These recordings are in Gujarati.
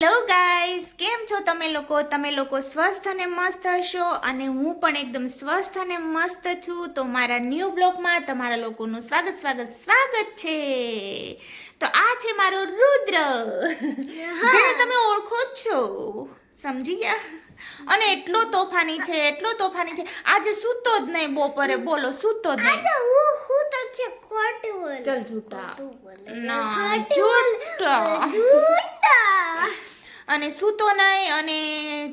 હેલો ગાઈઝ, કેમ છો તમે લોકો સ્વસ્થ અને મસ્ત હશો અને હું પણ એકદમ સ્વસ્થ અને મસ્ત છું. તો મારા ન્યૂ બ્લોગમાં તમારા લોકોનું સ્વાગત છે. તો આ છે મારો રુદ્ર, જેને તમે ઓળખો જ છો, સમજી ગયા. અને એટલો તોફાની છે આજે સૂતો જ નહીં બપોરે, બોલો સૂતો જ નહીં. ચલ જૂઠા ના જૂઠા અને સૂતો નહીં. અને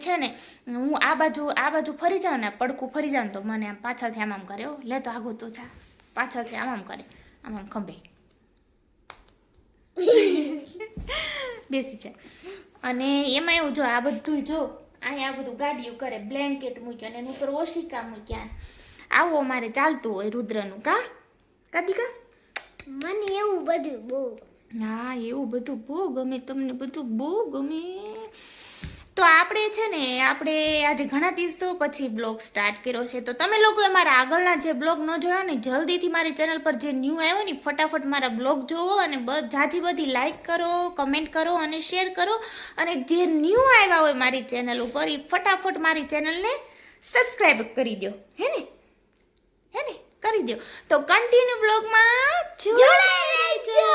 છે ને હું આ બાજુ ફરી જાઉં ને, પડકું ફરી જાઉં તો મને આમ પાછળથી આમ કરે, લે તો આગો તો જા, પાછળથી આમ કરે, આમ ખંભે બેસી જાય. અને એમાં એવું જો આ બધું જો અહીંયા આ બધું ગાડીઓ કરે, બ્લેન્કેટ મૂક્યો અને એની ઉપર ઓશિકા મૂક્યા. આવું અમારે ચાલતું હોય રુદ્રનું. કાદિકા મને એવું બધું બહુ. હા, એવું બધું બહુ ગમે તમને, બધું બહુ ગમે. તો આપણે છે ને આજે ઘણા દિવસો પછી બ્લોગ સ્ટાર્ટ કર્યો છે. તો તમે લોકોએ મારા આગળના જે બ્લોગ ન જોયા ને, જલ્દીથી મારી ચેનલ પર જે ન્યૂ આવ્યો ને ફટાફટ મારા બ્લોગ જોવો અને જાજી બધી લાઈક કરો, કમેન્ટ કરો અને શેર કરો. અને જે ન્યૂ આવ્યા હોય મારી ચેનલ ઉપર એ ફટાફટ મારી ચેનલને સબસ્ક્રાઈબ કરી દો. હે ને કરી દો. તો કન્ટિન્યુ બ્લોગમાં જોડાઈ રહેજો.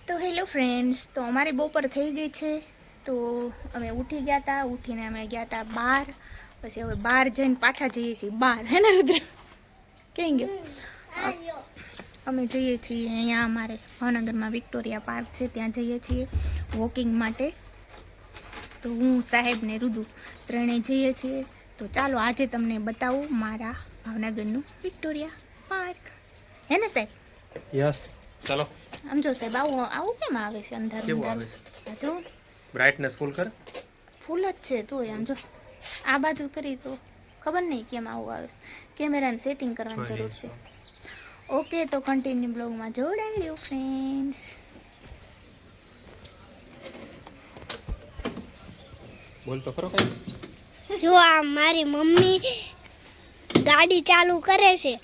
તો હેલો ફ્રેન્ડ્સ, તો અમારી બપોર થઈ ગઈ છે. તો અમે ઉઠી ગયા હતા, ઉઠીને અમે ગયા હતા બહાર. પછી હવે બહાર જઈને પાછા જઈએ છીએ બહાર. હે ને રુદ્ર, ક્યાં ગયો? અમે જઈએ છીએ અહીંયા અમારે ભાવનગરમાં વિક્ટોરિયા પાર્ક છે, ત્યાં જઈએ છીએ વોકિંગ માટે. તો હું સાહેબ ને રુદુ ત્રણેય જઈએ છીએ. તો ચાલો આજે તમને બતાવું મારા ભાવનગરનું વિક્ટોરિયા પાર્ક. હે ને સાહેબ? યસ, ચાલો. આમ જો સાહેબ, આવું કેમ આવે છે અંધારું? કેવું આવે છે? જો બ્રાઇટનેસ ફૂલ કર. ફૂલ જ છે. તો આમ જો આ બાજુ કરી તો ખબર નહીં કેમ આવું આવે છે. કેમેરાને સેટિંગ કરવાની જરૂર છે. ઓકે, તો કન્ટિન્યુ બ્લોગમાં જોડાઈ રહ્યો ફ્રેન્ડ્સ. બોલ તો ખરો કઈ. જો આ મારી મમ્મી ગાડી ચાલુ કરે છે.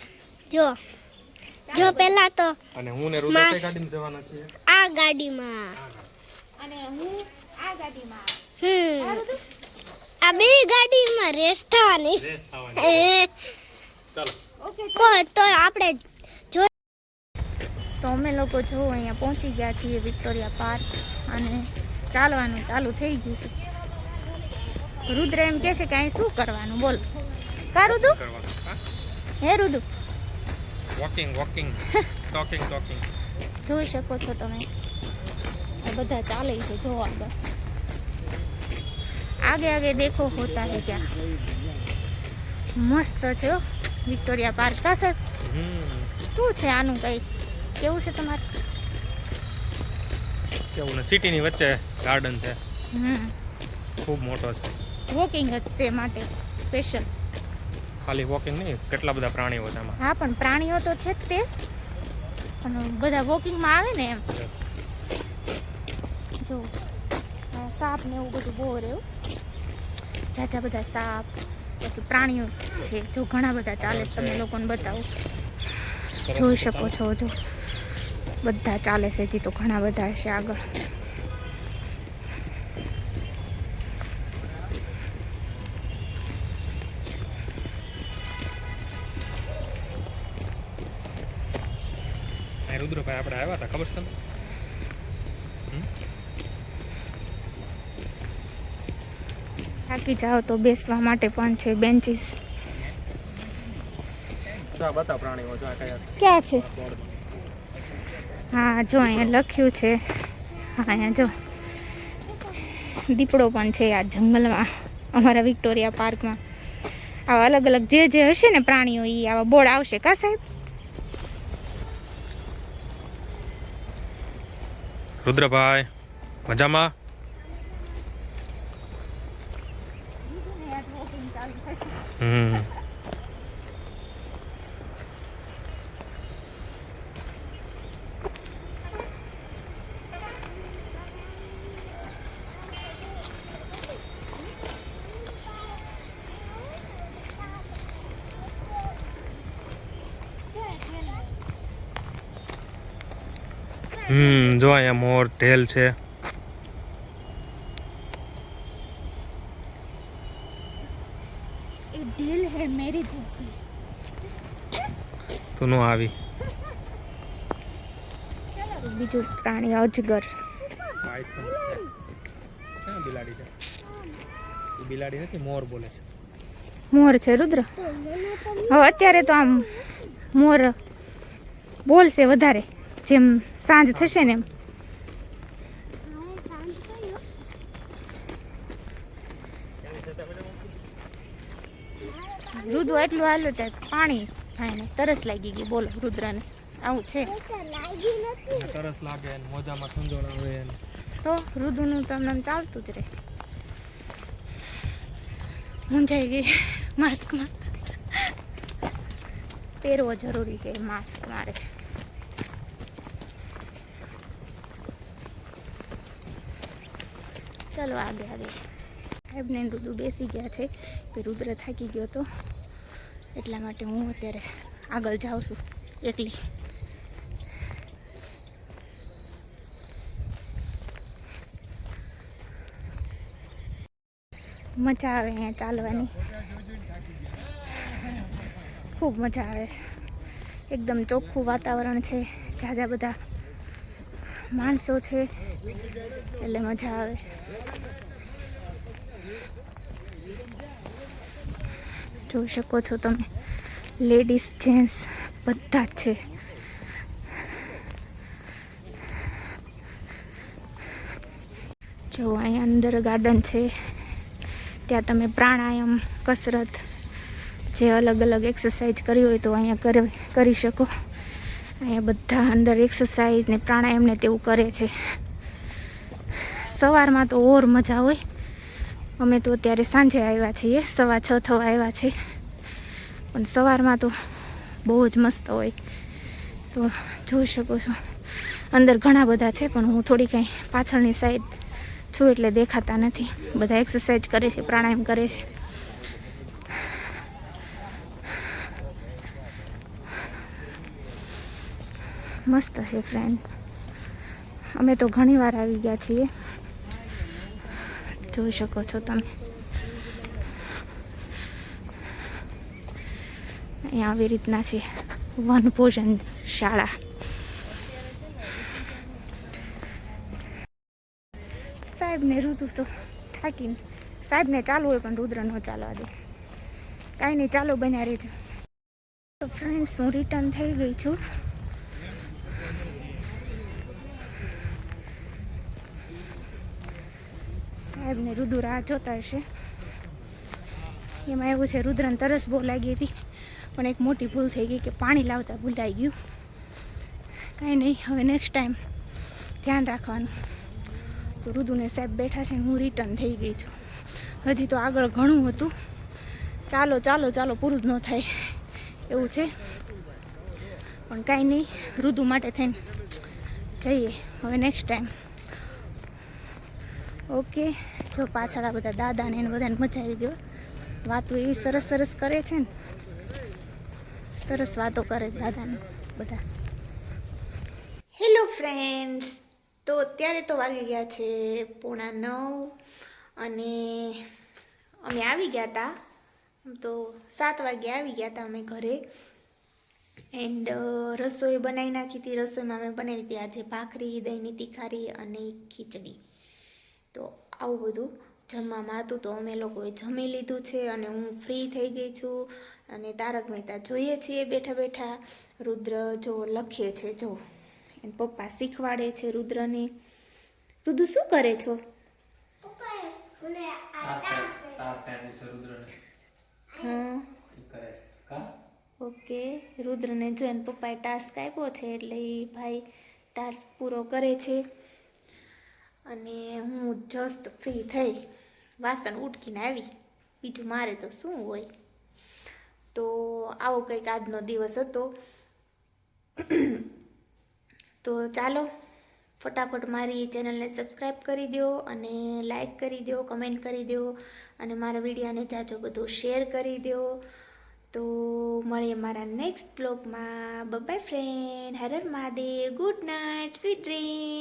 જો પહેલા તો અને હું ને રુદ્ર કઈ ગાડીમાં જવાના છીએ? આ ગાડીમાં અને હું આ ગાડીમાં. આ બે ગાડીમાં રેસ થવાની. ચાલો. ઓકે, તો આપણે જો તો અમે લોકો જો અહીંયા પહોંચી ગયા છીએ વિક્ટોરિયા પાર્ક અને ચાલવાનું ચાલુ થઈ ગયું છે. રુદ્ર એમ કહે છે કે અહીં શું કરવાનું, બોલ. કા રુદુ? હે રુદુ? Walking talking. જોઈ શકો છો તમે, આ બધા ચાલે છે. જો આગળ આગે દેખો હોતા હે ક્યાં. મસ્ત છે હો વિક્ટોરિયા પાર્ક. કા સાહેબ, શું છે આનું કઈ કેવું છે તમારે? કેવું ને, સિટીની વચ્ચે ગાર્ડન છે, ખૂબ મોટો છે. વોકિંગ જ તે માટે સ્પેશિયલ. ખાલી વોકિંગ નહીં, કેટલા બધા પ્રાણીઓ છે આમાં. હા, પણ પ્રાણીઓ તો છે જ તે, પણ બધા વોકિંગમાં આવે ને એમ. Yes. જો સાપ ને એવું બધું બહુ રહ્યું, જાજા બધા સાપ, પછી પ્રાણીઓ છે જો ઘણા બધા ચાલે છે. તમે લોકોને બતાવું, જોઈ શકો છો. જો બધા ચાલે છે, હજી તો ઘણા બધા હશે આગળ. રુદ્રભાઈ આપણે આવ્યા હતા, ખબર છે તમને? થાકી જાઓ તો બેસવા માટે પણ છે બેન્ચીસ. બધા પ્રાણીઓ જો ક્યાં છે? હા, જો અહીંયા લખ્યું છે. હા, અહીંયા જો દીપડો પણ છે આ જંગલમાં, અમારા વિક્ટોરિયા પાર્કમાં. આવા અલગ અલગ જે હશે ને પ્રાણીઓ, એ આવા બોર્ડ આવશે. કા સાહેબ? રુદ્રભાઈ મજામાં? જો અહીંયા મોર ઢેલ છે. એ ઢીલ હે મેરી જैसी. તું નો આવી. બીજું પ્રાણી અજગર. બિલાડી છે. એ બિલાડી નથી, મોર બોલે છે. મોર છે રુદ્ર. હવે અત્યારે તો આમ મોર બોલશે વધારે, જેમ સાંજ થશે ને એમ. રુદ્ર એટલું હાલું ત્યાં પાણી ખાઈને તરસ લાગી ગઈ. બોલો રુદ્રને આવું છે તરસ લાગે ને મોજામાં સંજોળ આવે ને. તો રુદ્રનું તમને આમ ચાલતું જ રહે. મૂંઝાઈ ગઈ માસ્કમાં. પહેરવો જરૂરી છે માસ્ક મારે. ચલો આગે આગે. સાહેબને રુદ્ર બેસી ગયા છે કે રુદ્ર થાકી ગયો હતો, એટલા માટે હું અત્યારે આગળ જાઉં છું એકલી. મજા આવે અહીંયા ચાલવાની, ખૂબ મજા આવે. એકદમ ચોખ્ખું વાતાવરણ છે, ઝાઝા બધા માણસો છે, એટલે મજા આવે. જોઈ શકો છો તમે, લેડીઝ જેન્ટ્સ બધા જ છે. જો અહીંયા અંદર ગાર્ડન છે, ત્યાં તમે પ્રાણાયામ, કસરત, જે અલગ અલગ એક્સરસાઇઝ કરવી હોય તો અહીંયા કરી શકો. અહીંયા બધા અંદર એક્સરસાઇઝ ને પ્રાણાયામ ને તેવું કરે છે. સવારમાં તો ઓર મજા હોય. અમે તો અત્યારે સાંજે આવ્યા છીએ, 6:15 થવા આવ્યા છે, પણ સવારમાં તો બહુ જ મસ્ત હોય. તો જોઈ શકો છો અંદર ઘણા બધા છે, પણ હું થોડી કંઈ પાછળની સાઈડ છું એટલે દેખાતા નથી. બધા એક્સરસાઇઝ કરે છે, પ્રાણાયામ કરે છે. મસ્ત છે ફ્રેન્ડ. અમે તો ઘણી વાર આવી ગયા છીએ, જોઈ શકો છો તમે. અહીંયા આવી રીતના છે વનભોજન શાળા. સાહેબને રુદ્ર તો થાકીને, સાહેબને ચાલુ હોય પણ રુદ્ર ન ચાલવા દે. કાંઈ નહીં, ચાલો બન્યા રહેજો. તો ફ્રેન્ડ્સ, હું રિટર્ન થઈ ગઈ છું. સાહેબને રુદ્ર રાહ જોતા હશે. એમાં એવું છે, રુદ્રને તરસ બહુ લાગી હતી, પણ એક મોટી ભૂલ થઈ ગઈ કે પાણી લાવતા ભૂલાઈ ગયું. કાંઈ નહીં, હવે નેક્સ્ટ ટાઈમ ધ્યાન રાખવાનું. તો રુદુને સાહેબ બેઠા છે, હું રિટર્ન થઈ ગઈ છું. હજી તો આગળ ઘણું હતું. ચાલો ચાલો ચાલો, પૂરું જ ન થાય એવું છે, પણ કાંઈ નહીં, રુદુ માટે થઈને જઈએ હવે નેક્સ્ટ ટાઈમ. ઓકે. જો પાછળ આ બધા દાદાને એને બધાને મજા આવી ગયો. વાતો એવી સરસ સરસ કરે છે ને, સરસ વાતો કરે દાદાને બધા. હેલો ફ્રેન્ડ્સ, તો અત્યારે તો વાગી ગયા છે 8:45 અને અમે આવી ગયા હતા તો 7 વાગે આવી ગયા હતા અમે ઘરે. એન્ડ રસોઈ બનાવી નાખી હતી. રસોઈમાં અમે બનાવી હતી આજે ભાખરી, દહીંની તીખારી અને ખીચડી. તો આવું બધું જમવામાં હતું. તો અમે લોકોએ જમી લીધું છે અને હું ફ્રી થઈ ગઈ છું. અને તારક મહેતા જોઈએ છીએ બેઠા બેઠા. રુદ્ર જો લખે છે, જો એને પપ્પા શીખવાડે છે રુદ્રને. રુદ્ર શું કરે છો? હા, ઓકે. રુદ્રને જો એને પપ્પાએ ટાસ્ક આપ્યો છે એટલે એ ભાઈ ટાસ્ક પૂરો કરે છે. અને હું જસ્ટ ફ્રી થઈ વાસણ ઉટકીને આવી. બીજું મારે તો શું હોય. તો આવો કંઈક આજનો દિવસ હતો. તો ચાલો ફટાફટ મારી ચેનલને સબસ્ક્રાઈબ કરી દો અને લાઈક કરી દો, કમેન્ટ કરી દો અને મારા વિડીયોને જાજો બધું શેર કરી દો. તો મળીએ મારા નેક્સ્ટ બ્લોગમાં. Bye friend. હર હર Mahadev. Good night. Sweet dream.